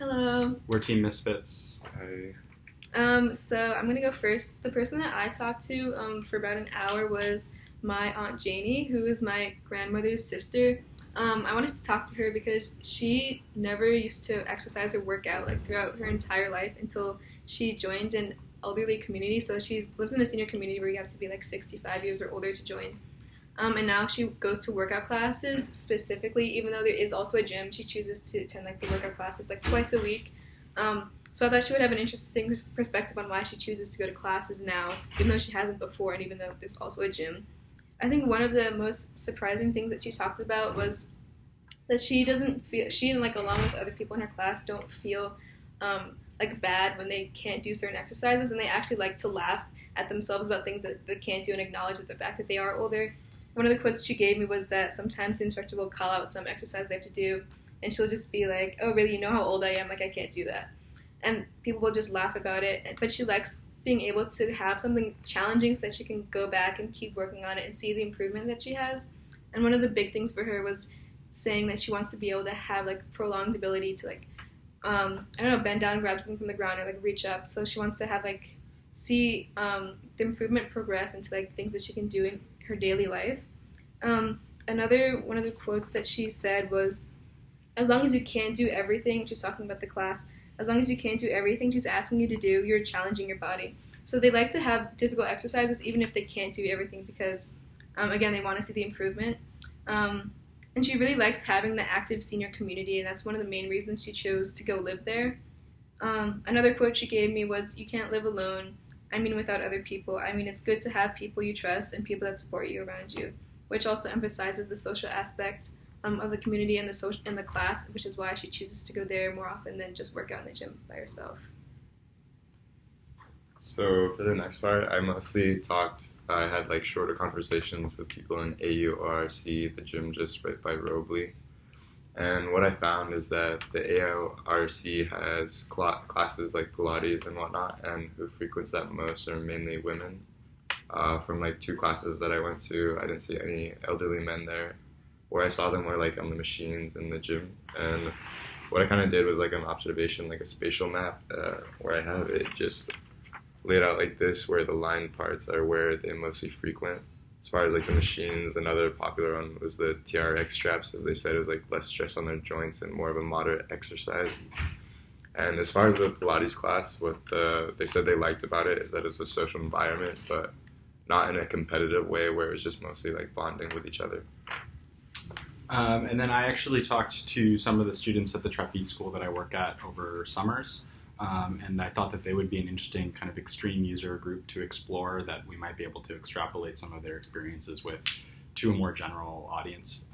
Hello. We're Team Misfits. Hi. So I'm gonna go first. The person that I talked to for about an hour was my Aunt Janie, who is my grandmother's sister. I wanted to talk to her because she never used to exercise or work out like throughout her entire life until she joined an elderly community. So she lives in a senior community where you have to be like 65 years or older to join. And now she goes to workout classes specifically, even though there is also a gym. She chooses to attend like the workout classes like twice a week. So I thought she would have an interesting perspective on why she chooses to go to classes now, even though she hasn't before, and even though there's also a gym. I think one of the most surprising things that she talked about was that she doesn't feel, she and like along with other people in her class don't feel like bad when they can't do certain exercises, and they actually like to laugh at themselves about things that they can't do and acknowledge the fact that they are older. One of the quotes she gave me was that sometimes the instructor will call out some exercise they have to do, and she'll just be like, "Oh, really? You know how old I am? Like, I can't do that." And people will just laugh about it. But she likes being able to have something challenging so that she can go back and keep working on it and see the improvement that she has. And one of the big things for her was saying that she wants to be able to have like prolonged ability to like, I don't know, bend down, grab something from the ground, or like reach up. So she wants to have like see the improvement progress into like things that she can do in her daily life. Another one of the quotes that she said was, "As long as you can't do everything," she's talking about the class, "as long as you can't do everything she's asking you to do, you're challenging your body." So they like to have difficult exercises even if they can't do everything because, again, they want to see the improvement. And she really likes having the active senior community, and that's one of the main reasons she chose to go live there. Another quote she gave me was, "You can't live alone. I mean without other people. I mean it's good to have people you trust and people that support you around you," which also emphasizes the social aspect of the community and the class, which is why she chooses to go there more often than just work out in the gym by herself. So for the next part, I had like shorter conversations with people in AURC, the gym just right by Robley. And what I found is that the AURC has classes like Pilates and whatnot, and who frequents that most are mainly women. From like 2 classes that I went to, I didn't see any elderly men there. Where I saw them were like on the machines in the gym. And what I kind of did was like an observation, like a spatial map, where I have it just laid out like this, where the line parts are where they mostly frequent. As far as like the machines, another popular one was the TRX straps, as they said, it was like less stress on their joints and more of a moderate exercise. And as far as the Pilates class, what they said they liked about it is that it's a social environment, but not in a competitive way where it's just mostly like bonding with each other. And then I actually talked to some of the students at the trapeze school that I work at over summers, and I thought that they would be an interesting kind of extreme user group to explore, that we might be able to extrapolate some of their experiences with to a more general audience,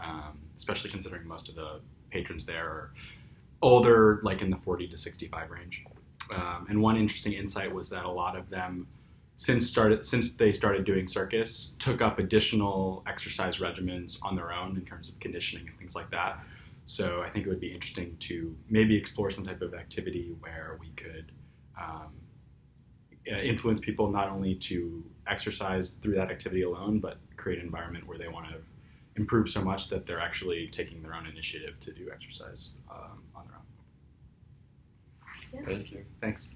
especially considering most of the patrons there are older, like in the 40 to 65 range. And one interesting insight was that a lot of them, since they started doing circus, took up additional exercise regimens on their own in terms of conditioning and things like that. So I think it would be interesting to maybe explore some type of activity where we could influence people not only to exercise through that activity alone, but create an environment where they want to improve so much that they're actually taking their own initiative to do exercise on their own. Yeah. Thank you. Thanks.